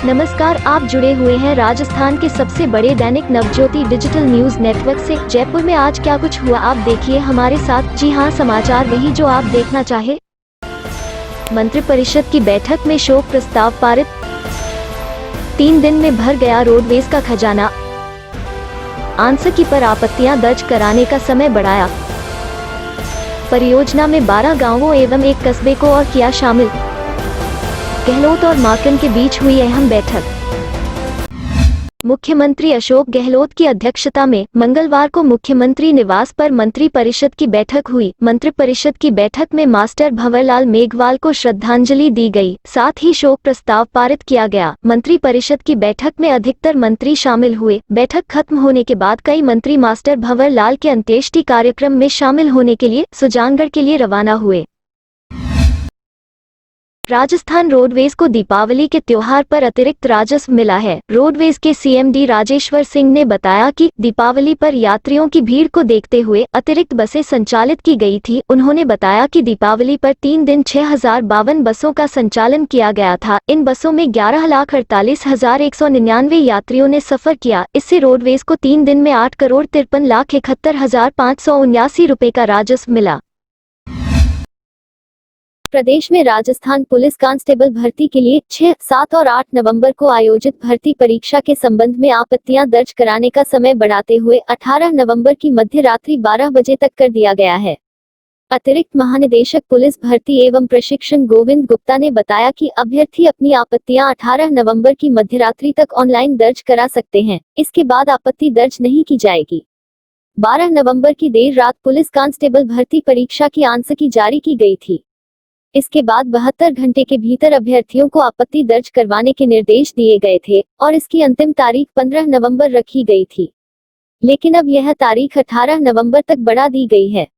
नमस्कार, आप जुड़े हुए हैं राजस्थान के सबसे बड़े Dainik Navjyoti digital news network से। जयपुर में आज क्या कुछ हुआ आप देखिए हमारे साथ। जी हां, समाचार वही जो आप देखना चाहे। मंत्रिपरिषद की बैठक में शोक प्रस्ताव पारित। 3 दिन में भर गया रोडवेज का खजाना। आंसकी पर आपत्तियां दर्ज कराने का समय बढ़ाया। परियोजना में 12 गांवों एवं एक कस्बे को और किया शामिल। गहलोत और माकन के बीच हुई अहम बैठक। मुख्यमंत्री अशोक गहलोत की अध्यक्षता में मंगलवार को मुख्यमंत्री निवास पर मंत्रिपरिषद की बैठक हुई। मंत्रिपरिषद की बैठक में मास्टर भंवरलाल मेघवाल को श्रद्धांजलि दी गई, साथ ही शोक प्रस्ताव पारित किया गया। मंत्रिपरिषद की बैठक में अधिकतर मंत्री शामिल हुए। बैठक खत्म होने के बाद कई मंत्री मास्टर भंवरलाल के अंत्येष्टि कार्यक्रम में शामिल होने के लिए सुजानगढ़ के लिए रवाना हुए। राजस्थान रोडवेज को दीपावली के त्योहार पर अतिरिक्त राजस्व मिला है। रोडवेज के सीएमडी राजेश्वर सिंह ने बताया कि दीपावली पर यात्रियों की भीड़ को देखते हुए अतिरिक्त बसें संचालित की गई थी। उन्होंने बताया कि दीपावली पर 3 दिन 6052 बसों का संचालन किया गया था। इन बसों में 11,48,199 यात्रियों ने सफर किया। इससे रोडवेज को 3 दिन में 8,53,71,579 रुपए का राजस्व मिला। प्रदेश में राजस्थान पुलिस कांस्टेबल भर्ती के लिए 6, 7 और 8 नवंबर को आयोजित भर्ती परीक्षा के संबंध में आपत्तियां दर्ज कराने का समय बढ़ाते हुए 18 नवंबर की मध्य रात्रि 12 बजे तक कर दिया गया है। अतिरिक्त महानिदेशक पुलिस भर्ती एवं प्रशिक्षण गोविंद गुप्ता ने बताया कि अभ्यर्थी अपनी आपत्तियां 18 नवंबर की मध्यरात्रि तक ऑनलाइन दर्ज करा सकते हैं। इसके बाद आपत्ति दर्ज नहीं की जाएगी। 12 नवंबर की देर रात पुलिस कांस्टेबल भर्ती परीक्षा की आंसकी जारी की गई थी। इसके बाद 72 घंटे के भीतर अभ्यर्थियों को आपत्ति दर्ज करवाने के निर्देश दिए गए थे और इसकी अंतिम तारीख 15 नवंबर रखी गई थी, लेकिन अब यह तारीख 18 नवंबर तक बढ़ा दी गई है।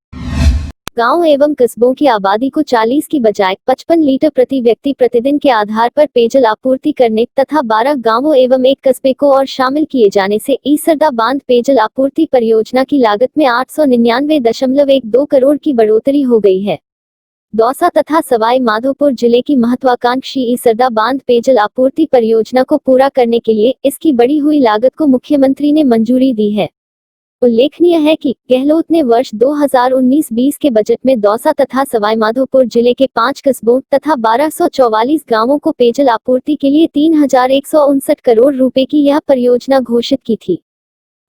गांव एवं कस्बों की आबादी को 40 की बजाय 55 लीटर प्रति व्यक्ति प्रतिदिन के आधार पर पेयजल आपूर्ति करने तथा 12 गांवों एवं एक कस्बे को और शामिल किए जाने से ईसरदा बांध पेयजल आपूर्ति परियोजना की लागत में 899.12 करोड़ की बढ़ोतरी हो गई है। दौसा तथा सवाई माधोपुर जिले की महत्वाकांक्षी ईसरदा बांध पेयजल आपूर्ति परियोजना को पूरा करने के लिए इसकी बढ़ी हुई लागत को मुख्यमंत्री ने मंजूरी दी है। उल्लेखनीय है कि गहलोत ने वर्ष 2019-20 के बजट में दौसा तथा सवाई माधोपुर जिले के 5 कस्बों तथा 1244 गांवों को पेयजल आपूर्ति के लिए 3159 करोड़ रुपए की यह परियोजना घोषित की थी।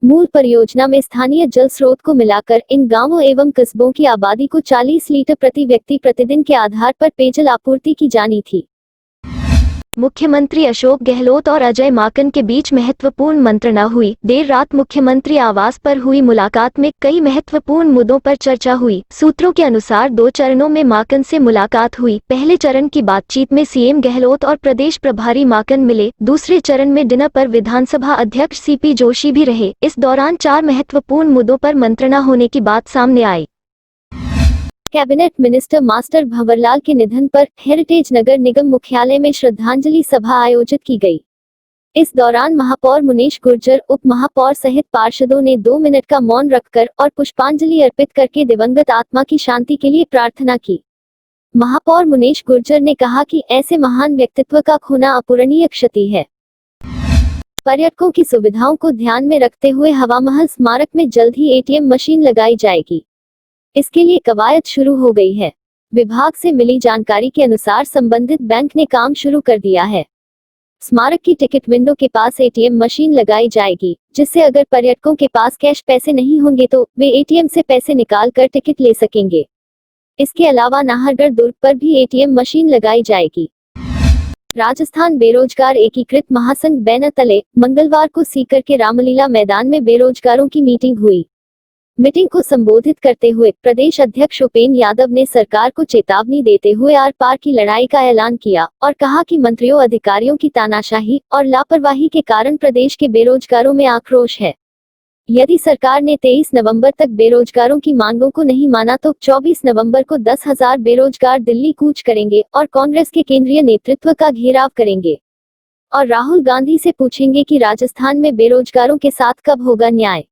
मूल परियोजना में स्थानीय जल स्रोत को मिलाकर इन गांवों एवं कस्बों की आबादी को 40 लीटर प्रति व्यक्ति प्रतिदिन के आधार पर पेयजल आपूर्ति की जानी थी। मुख्यमंत्री अशोक गहलोत और अजय माकन के बीच महत्वपूर्ण मंत्रणा हुई। देर रात मुख्यमंत्री आवास पर हुई मुलाकात में कई महत्वपूर्ण मुद्दों पर चर्चा हुई। सूत्रों के अनुसार 2 चरणों में माकन से मुलाकात हुई। पहले चरण की बातचीत में सीएम गहलोत और प्रदेश प्रभारी माकन मिले। दूसरे चरण में डिनर पर विधानसभा अध्यक्ष सीपी जोशी भी रहे। इस दौरान 4 महत्वपूर्ण मुद्दों पर मंत्रणा होने की बात सामने आई। कैबिनेट मिनिस्टर मास्टर भंवरलाल के निधन पर हेरिटेज नगर निगम मुख्यालय में श्रद्धांजलि सभा आयोजित की गई। इस दौरान महापौर मुनीश गुर्जर, उप महापौर सहित पार्षदों ने 2 मिनट का मौन रखकर और पुष्पांजलि अर्पित करके दिवंगत आत्मा की शांति के लिए प्रार्थना की। महापौर मुनीश गुर्जर ने कहा कि ऐसे महान व्यक्तित्व का खोना अपूरणीय क्षति है। पर्यटकों की सुविधाओं को ध्यान में रखते हुए हवामहल स्मारक में जल्द ही एटीएम मशीन लगाई जाएगी। इसके लिए कवायद शुरू हो गई है। विभाग से मिली जानकारी के अनुसार संबंधित बैंक ने काम शुरू कर दिया है। स्मारक की टिकट विंडो के पास एटीएम मशीन लगाई जाएगी, जिससे अगर पर्यटकों के पास कैश पैसे नहीं होंगे तो वे एटीएम से पैसे निकाल कर टिकट ले सकेंगे। इसके अलावा नाहरगढ़ दुर्ग पर भी एटीएम मशीन लगाई जाएगी। राजस्थान बेरोजगार एकीकृत महासंघ बैनर तले मंगलवार को सीकर के रामलीला मैदान में बेरोजगारों की मीटिंग हुई। मीटिंग को संबोधित करते हुए प्रदेश अध्यक्ष उपेंद्र यादव ने सरकार को चेतावनी देते हुए आर पार की लड़ाई का ऐलान किया और कहा कि मंत्रियों अधिकारियों की तानाशाही और लापरवाही के कारण प्रदेश के बेरोजगारों में आक्रोश है। यदि सरकार ने 23 नवंबर तक बेरोजगारों की मांगों को नहीं माना तो 24 नवंबर को 10,000 बेरोजगार दिल्ली कूच करेंगे और कांग्रेस के केंद्रीय नेतृत्व का घेराव करेंगे और राहुल गांधी से पूछेंगे कि राजस्थान में बेरोजगारों के साथ कब होगा न्याय।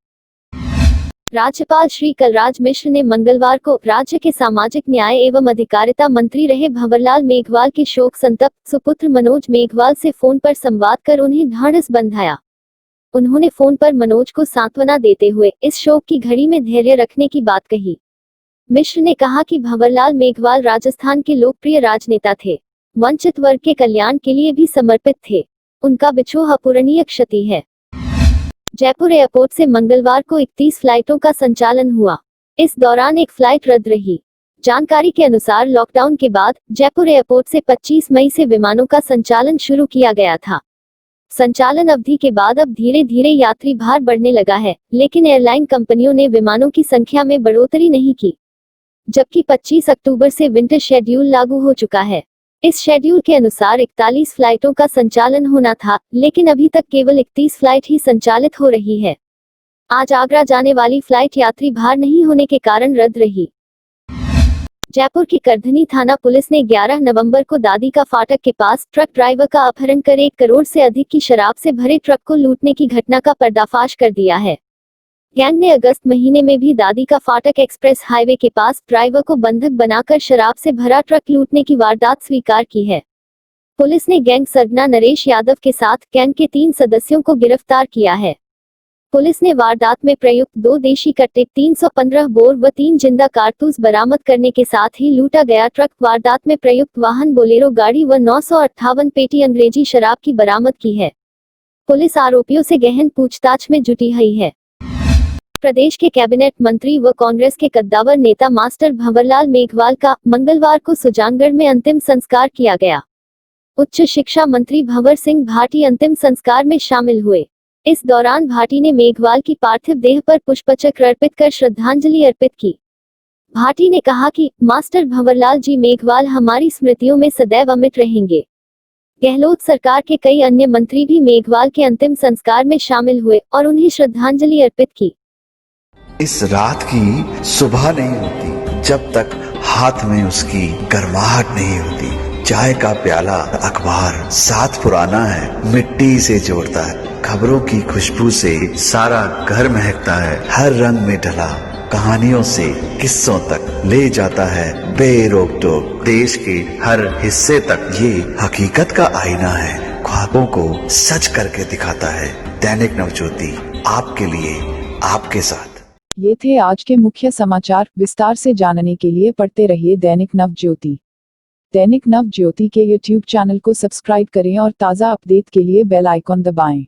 राज्यपाल श्री कलराज मिश्र ने मंगलवार को राज्य के सामाजिक न्याय एवं अधिकारिता मंत्री रहे भंवरलाल मेघवाल के शोक संतप्त सुपुत्र मनोज मेघवाल से फोन पर संवाद कर उन्हें ढांढस बंधाया। उन्होंने फोन पर मनोज को सांत्वना देते हुए इस शोक की घड़ी में धैर्य रखने की बात कही। मिश्र ने कहा कि भंवरलाल मेघवाल राजस्थान के लोकप्रिय राजनेता थे, वंचित वर्ग के कल्याण के लिए भी समर्पित थे। उनका बिछोह अपूरणीय क्षति है। जयपुर एयरपोर्ट से मंगलवार को 31 फ्लाइटों का संचालन हुआ। इस दौरान एक फ्लाइट रद्द रही। जानकारी के अनुसार लॉकडाउन के बाद जयपुर एयरपोर्ट से 25 मई से विमानों का संचालन शुरू किया गया था। संचालन अवधि के बाद अब धीरे धीरे यात्री भार बढ़ने लगा है, लेकिन एयरलाइन कंपनियों ने विमानों की संख्या में बढ़ोतरी नहीं की, जबकि 25 अक्टूबर से विंटर शेड्यूल लागू हो चुका है। इस शेड्यूल के अनुसार 41 फ्लाइटों का संचालन होना था, लेकिन अभी तक केवल 31 फ्लाइट ही संचालित हो रही है। आज आगरा जाने वाली फ्लाइट यात्री भार नहीं होने के कारण रद्द रही। जयपुर की करधनी थाना पुलिस ने 11 नवंबर को दादी का फाटक के पास ट्रक ड्राइवर का अपहरण कर 1 करोड़ से अधिक की शराब से भरे ट्रक को लूटने की घटना का पर्दाफाश कर दिया है। गैंग ने अगस्त महीने में भी दादी का फाटक एक्सप्रेस हाईवे के पास ड्राइवर को बंधक बनाकर शराब से भरा ट्रक लूटने की वारदात स्वीकार की है। पुलिस ने गैंग सरगना नरेश यादव के साथ गैंग के 3 सदस्यों को गिरफ्तार किया है। पुलिस ने वारदात में प्रयुक्त 2 देशी कट्टे, 315 बोर व 3 जिंदा कारतूस बरामद करने के साथ ही लूटा गया ट्रक, वारदात में प्रयुक्त वाहन बोलेरो गाड़ी व 958 पेटी अंग्रेजी शराब की बरामद की है। पुलिस आरोपियों से गहन पूछताछ में जुटी हुई है। प्रदेश के कैबिनेट मंत्री व कांग्रेस के कद्दावर नेता मास्टर भंवरलाल मेघवाल का मंगलवार को सुजानगढ़ में अंतिम संस्कार किया गया। उच्च शिक्षा मंत्री भंवर सिंह भाटी अंतिम संस्कार में शामिल हुए। इस दौरान भाटी ने मेघवाल की पार्थिव देह पर पुष्पचक्र अर्पित कर श्रद्धांजलि अर्पित की। भाटी ने कहा कि मास्टर भंवरलाल जी मेघवाल हमारी स्मृतियों में सदैव अमिट रहेंगे। गहलोत सरकार के कई अन्य मंत्री भी मेघवाल के अंतिम संस्कार में शामिल हुए और उन्हें श्रद्धांजलि अर्पित की। इस रात की सुबह नहीं होती जब तक हाथ में उसकी गर्माहट नहीं होती। चाय का प्याला, अखबार साथ पुराना है, मिट्टी से जोड़ता है। खबरों की खुशबू से सारा घर महकता है। हर रंग में ढला कहानियों से किस्सों तक ले जाता है बेरोक टोक। देश के हर हिस्से तक ये हकीकत का आईना है। ख्वाबों को सच करके दिखाता है। दैनिक नवज्योति, आपके लिए, आपके साथ। ये थे आज के मुख्य समाचार। विस्तार से जानने के लिए पढ़ते रहिए दैनिक नवज्योति। दैनिक नवज्योति के YouTube चैनल को सब्सक्राइब करें और ताज़ा अपडेट के लिए बेल आइकॉन दबाएं।